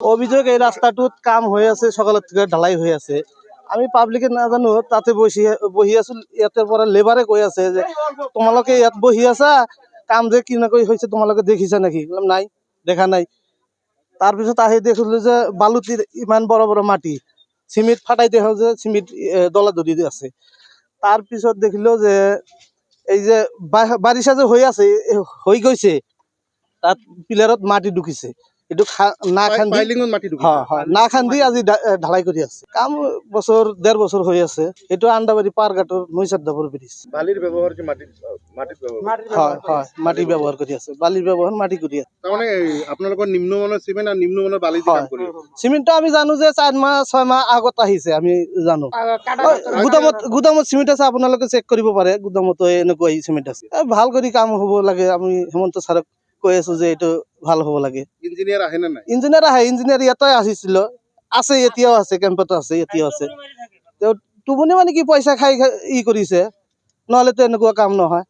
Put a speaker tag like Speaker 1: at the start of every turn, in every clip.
Speaker 1: অভিযোগ এই রাস্তাটোত কাম হয়ে আছে, সকালের থেকে ঢালাই হয়ে আছে। আমি পাবলিকে না জানো তাতে বহি আছো, ইয়াতের পৰা লেবারে কৈ আছে যে তোমালোকে ইয়াত বহি আছা, কাম যে কিনাকৈ হৈছে তোমালোকে দেখিছা নেকি? নাই, দেখা নাই। তাৰপিছত আহি দেখিলো যে বালুতিৰ ইমান বড় বড় মাটি, চিমেণ্ট ফাটাই দেখা যে চিমেণ্ট দলা ধৰি আছে। তাৰপিছত দেখিলো যে এই যে বাৰিষা যে হৈ আছে, হৈ গৈছে, তাত পিলাৰত মাটি ঢুকিছে। এইটো না খান্দি না খান্দি আজি ঢালাই কৰি আছে। কাম বছৰ 1.5 বছৰ হৈ আছে। এইটো আন্দাবাৰী পাৰঘাটৰ নৈচাদ্দাপুৰ ব্ৰিজ।
Speaker 2: বালিৰ ব্যৱহাৰ কি মাটিত
Speaker 1: মাটি ব্যৱহাৰ কৰি আছে, বালিৰ ব্যৱহাৰ মাটি কৰি আছে।
Speaker 2: তাৰমানে আপোনালোকৰ নিম্নমানৰ চিমেণ্ট আৰু নিম্নমানৰ বালি দি কাম কৰি আছে।
Speaker 1: চিমেণ্টটো আমি জানো যে 4 মাহ 6 মাহ আগত আহিছে, আমি জানো। গুদামত চিমেণ্ট আছে, আপোনালোকে চেক কৰিব পাৰে। গুদামতো এনেকুৱা চিমেণ্ট আছে। ভাল কৰি কাম হ'ব লাগে। আমি হেমন্ত ছাৰক কৈ আছো যে এইটো ভাল হ'ব লাগে।
Speaker 2: ইঞ্জিনিয়াৰ আহে নে নাই?
Speaker 1: ইঞ্জিনিয়াৰ আহে, ইঞ্জিনিয়াৰ ইয়াতে আহিছিল, আছে, এতিয়াও আছে, কেম্পতো আছে, এতিয়াও আছে। তেওঁ টোপনি মানে কি পইচা খাই ই কৰিছে, নহ'লেতো এনেকুৱা কাম নহয়।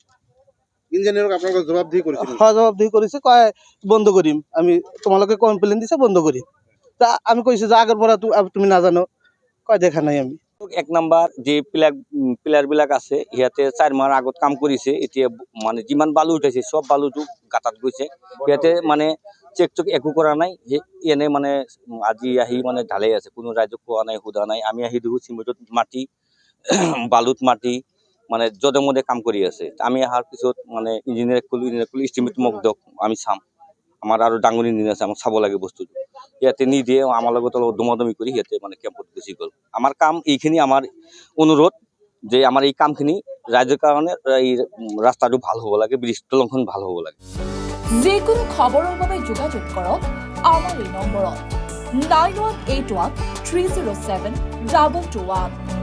Speaker 2: ইঞ্জিনিয়াৰক আপোনালোকে জবাবদিহি কৰিছিল?
Speaker 1: জবাবদিহি কৰিছে, কয় বন্ধ কৰিম, আমি তোমালোকে কমপ্লেইন দিছে বন্ধ কৰিম। আমি কৈছো যে আগৰ পৰা তুমি নাজানো, কয় দেখা নাই আমি।
Speaker 3: 1 নম্বৰ যে পিলাৰবিলাক আছে, সিহঁতে 4 মাহৰ আগত কাম কৰিছে। এতিয়া মানে যিমান বালু উঠাইছে চব বালুটো গাঁতাত গৈছে। সিহঁতে মানে চেক একো কৰা নাই, এনে মানে আজি আহি মানে ঢালাই আছে। কোনো ৰাইজক কোৱা নাই, সোধা নাই। আমি আহি দেখো চিমেণ্টত মাটি, বালুত মাটি, মানে যধে মধে কাম কৰি আছে। আমি অহাৰ পিছত মানে ইঞ্জিনিয়াৰক ক'লো, ইষ্টিমেট মোক দিয়ক, আমি চাম। আমাৰ আৰু ডাঙৰ ইঞ্জিনিয়াৰ আছে, আমাক চাব লাগে বস্তুটো। সিহঁতে নিদিয়ে, আমাৰ লগত অলপ দমাদমি কৰি সিহঁতে মানে কেম্পত গুচি গ'ল। আমাৰ কাম এইখিনি, আমাৰ অনুৰোধ যে আমাৰ এই কামখিনি ৰাইজৰ কাৰণে, এই ৰাস্তাটো ভাল হ'ব লাগে, ব্ৰিজ দলংখন ভাল হ'ব লাগে।
Speaker 4: যিকোনো খবৰৰ বাবে যোগাযোগ কৰক আমাৰ এই নম্বৰত 9181 307 2221।